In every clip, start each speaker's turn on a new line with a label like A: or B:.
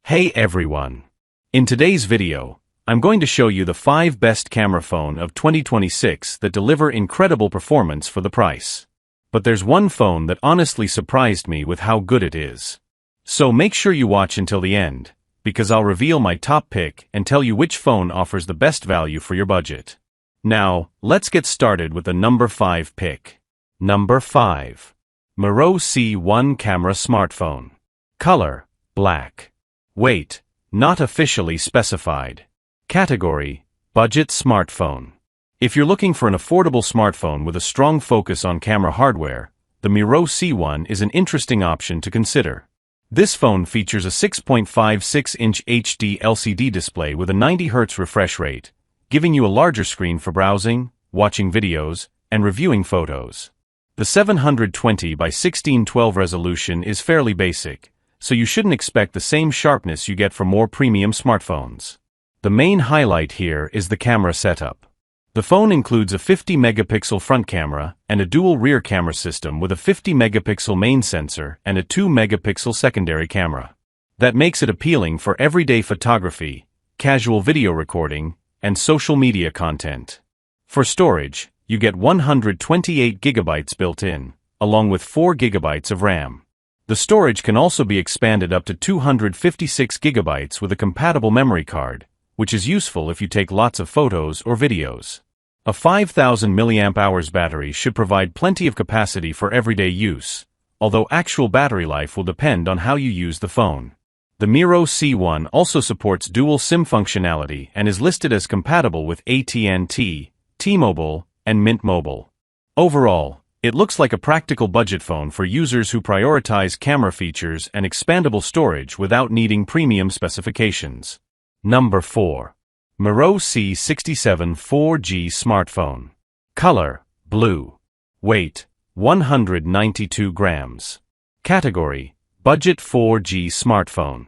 A: Hey everyone! In today's video, I'm going to show you the 5 best camera phone of 2026 that deliver incredible performance for the price. But there's one phone that honestly surprised me with how good it is. So make sure you watch until the end, because I'll reveal my top pick and tell you which phone offers the best value for your budget. Now, let's get started with the number 5 pick. Number 5. MIRO C1 Camera Smartphone. Color: black. Weight: not officially specified. Category: budget smartphone. If you're looking for an affordable smartphone with a strong focus on camera hardware, the MIRO C1 is an interesting option to consider. This phone features a 6.56-inch HD LCD display with a 90Hz refresh rate, giving you a larger screen for browsing, watching videos, and reviewing photos. The 720 by 1612 resolution is fairly basic, so you shouldn't expect the same sharpness you get from more premium smartphones. The main highlight here is the camera setup. The phone includes a 50-megapixel front camera and a dual rear camera system with a 50-megapixel main sensor and a 2-megapixel secondary camera. That makes it appealing for everyday photography, casual video recording, and social media content. For storage, you get 128 GB built in, along with 4 GB of RAM. The storage can also be expanded up to 256 GB with a compatible memory card, which is useful if you take lots of photos or videos. A 5000 mAh battery should provide plenty of capacity for everyday use, although actual battery life will depend on how you use the phone. The MIRO C1 also supports dual SIM functionality and is listed as compatible with AT&T, T-Mobile, and Mint Mobile. Overall, it looks like a practical budget phone for users who prioritize camera features and expandable storage without needing premium specifications. Number 4. MIRO C67 4G Smartphone. Color: blue. Weight: 192 grams. Category: budget 4G smartphone.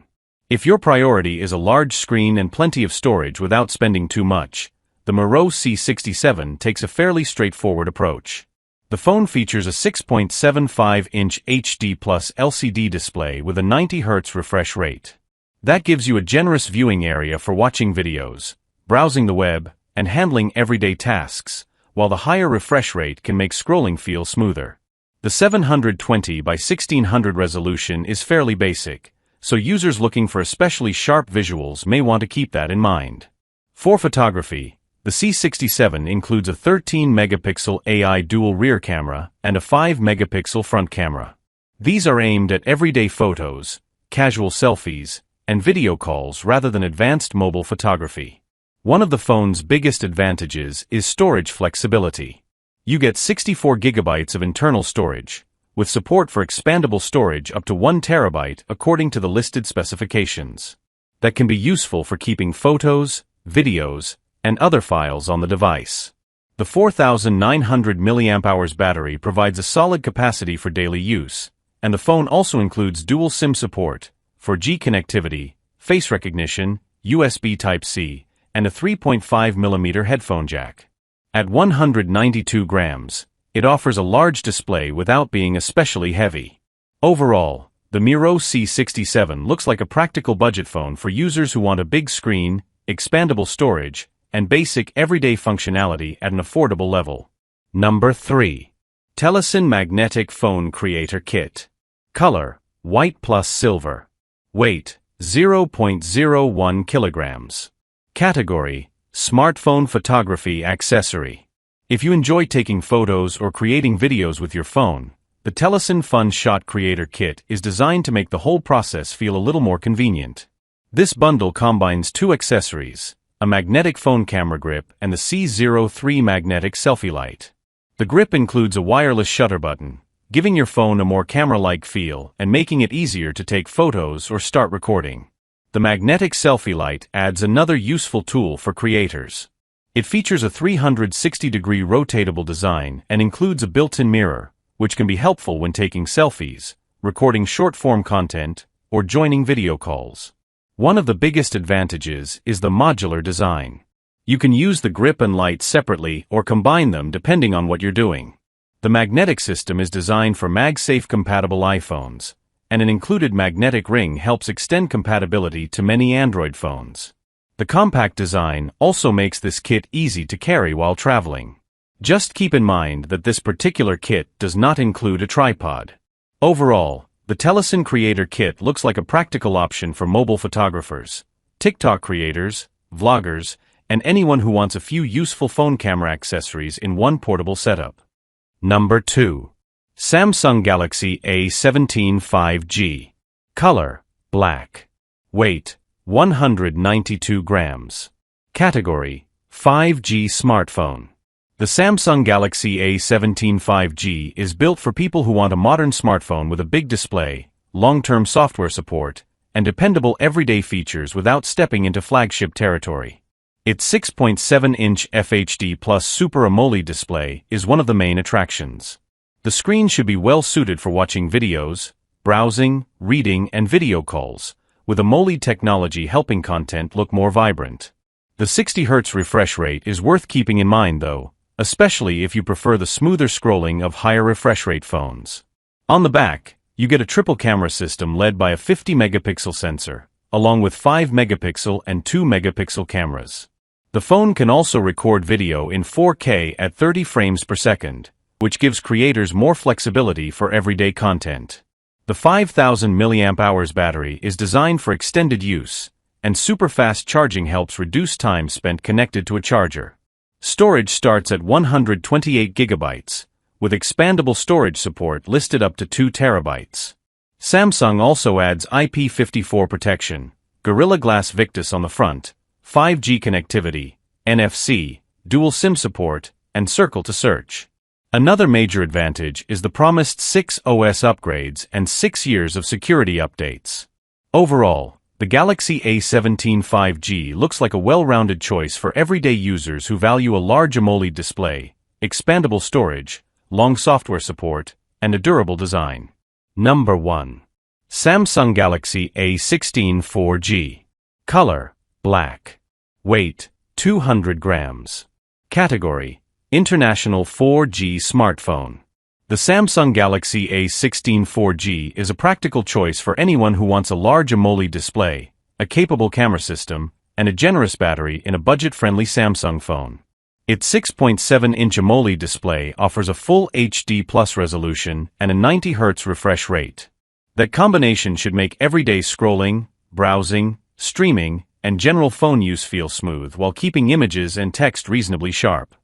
A: If your priority is a large screen and plenty of storage without spending too much, the MIRO C67 takes a fairly straightforward approach. The phone features a 6.75-inch HD+ LCD display with a 90Hz refresh rate. That gives you a generous viewing area for watching videos, browsing the web, and handling everyday tasks, while the higher refresh rate can make scrolling feel smoother. The 720 by 1600 resolution is fairly basic, so users looking for especially sharp visuals may want to keep that in mind. For photography, the C67 includes a 13-megapixel AI dual rear camera and a 5-megapixel front camera. These are aimed at everyday photos, casual selfies, and video calls rather than advanced mobile photography. One of the phone's biggest advantages is storage flexibility. You get 64 GB of internal storage, with support for expandable storage up to 1 TB according to the listed specifications. That can be useful for keeping photos, videos, and other files on the device. The 4900 mAh battery provides a solid capacity for daily use, and the phone also includes dual SIM support, 4G connectivity, face recognition, USB Type-C, and a 3.5mm headphone jack. At 192 grams, it offers a large display without being especially heavy. Overall, the MIRO C67 looks like a practical budget phone for users who want a big screen, expandable storage, and basic everyday functionality at an affordable level. Number 3. TELESIN Magnetic Phone Creator Kit. Color: white plus silver. Weight: 0.01 kilograms. Category: smartphone photography accessory. If you enjoy taking photos or creating videos with your phone, the TELESIN Fun Shot Creator Kit is designed to make the whole process feel a little more convenient. This bundle combines 2 accessories: a magnetic phone camera grip and the C03 magnetic selfie light. The grip includes a wireless shutter button, giving your phone a more camera-like feel and making it easier to take photos or start recording. The magnetic selfie light adds another useful tool for creators. It features a 360-degree rotatable design and includes a built-in mirror, which can be helpful when taking selfies, recording short-form content, or joining video calls. One of the biggest advantages is the modular design. You can use the grip and light separately or combine them depending on what you're doing. The magnetic system is designed for MagSafe compatible iPhones, and an included magnetic ring helps extend compatibility to many Android phones. The compact design also makes this kit easy to carry while traveling. Just keep in mind that this particular kit does not include a tripod. Overall, the TELESIN Creator Kit looks like a practical option for mobile photographers, TikTok creators, vloggers, and anyone who wants a few useful phone camera accessories in one portable setup. Number 2. Samsung Galaxy A17 5G. Color: black. Weight: 192 grams. Category: 5G smartphone. The Samsung Galaxy A17 5G is built for people who want a modern smartphone with a big display, long-term software support, and dependable everyday features without stepping into flagship territory. Its 6.7-inch FHD Plus Super AMOLED display is one of the main attractions. The screen should be well suited for watching videos, browsing, reading, and video calls, with AMOLED technology helping content look more vibrant. The 60 Hz refresh rate is worth keeping in mind though, especially if you prefer the smoother scrolling of higher refresh rate phones. On the back, you get a triple camera system led by a 50-megapixel sensor, along with 5-megapixel and 2-megapixel cameras. The phone can also record video in 4K at 30 frames per second, which gives creators more flexibility for everyday content. The 5000 mAh battery is designed for extended use, and super fast charging helps reduce time spent connected to a charger. Storage starts at 128 GB, with expandable storage support listed up to 2 TB. Samsung also adds IP54 protection, Gorilla Glass Victus on the front, 5G connectivity, NFC, dual SIM support, and Circle to Search. Another major advantage is the promised 6 OS upgrades and 6 years of security updates. Overall, the Galaxy A17 5G looks like a well-rounded choice for everyday users who value a large AMOLED display, expandable storage, long software support, and a durable design. Number 1. Samsung Galaxy A16 4G. Color: black. Weight: 200 grams. Category: international 4G smartphone. The Samsung Galaxy A16 4G is a practical choice for anyone who wants a large AMOLED display, a capable camera system, and a generous battery in a budget-friendly Samsung phone. Its 6.7-inch AMOLED display offers a full HD Plus resolution and a 90 Hz refresh rate. That combination should make everyday scrolling, browsing, streaming, and general phone use feel smooth while keeping images and text reasonably sharp.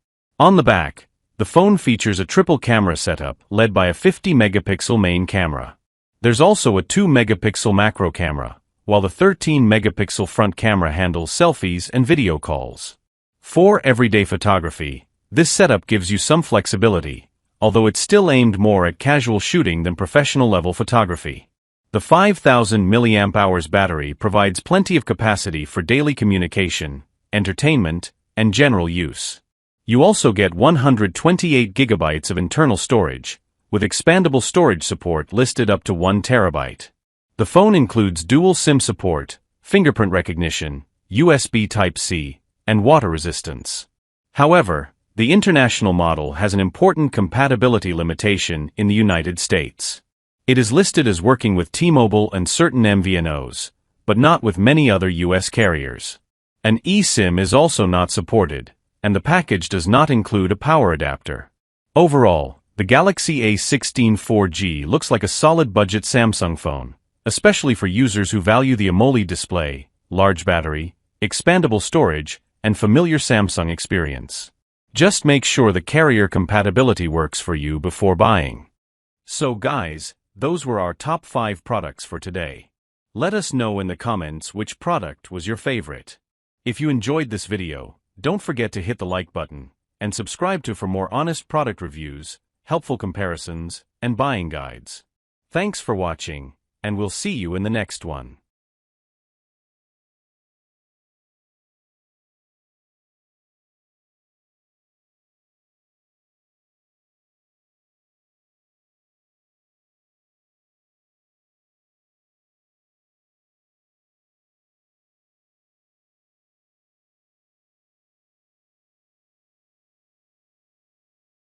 A: On the back, the phone features a triple camera setup led by a 50-megapixel main camera. There's also a 2-megapixel macro camera, while the 13-megapixel front camera handles selfies and video calls. For everyday photography, this setup gives you some flexibility, although it's still aimed more at casual shooting than professional-level photography. The 5000 mAh battery provides plenty of capacity for daily communication, entertainment, and general use. You also get 128 GB of internal storage, with expandable storage support listed up to 1 TB. The phone includes dual SIM support, fingerprint recognition, USB Type-C, and water resistance. However, the international model has an important compatibility limitation in the United States. It is listed as working with T-Mobile and certain MVNOs, but not with many other US carriers. An eSIM is also not supported, and the package does not include a power adapter. Overall, the Galaxy A16 4G looks like a solid budget Samsung phone, especially for users who value the AMOLED display, large battery, expandable storage, and familiar Samsung experience. Just make sure the carrier compatibility works for you before buying. So guys, those were our top 5 products for today. Let us know in the comments which product was your favorite. If you enjoyed this video, don't forget to hit the like button, and subscribe for more honest product reviews, helpful comparisons, and buying guides. Thanks for watching, and we'll see you in the next one.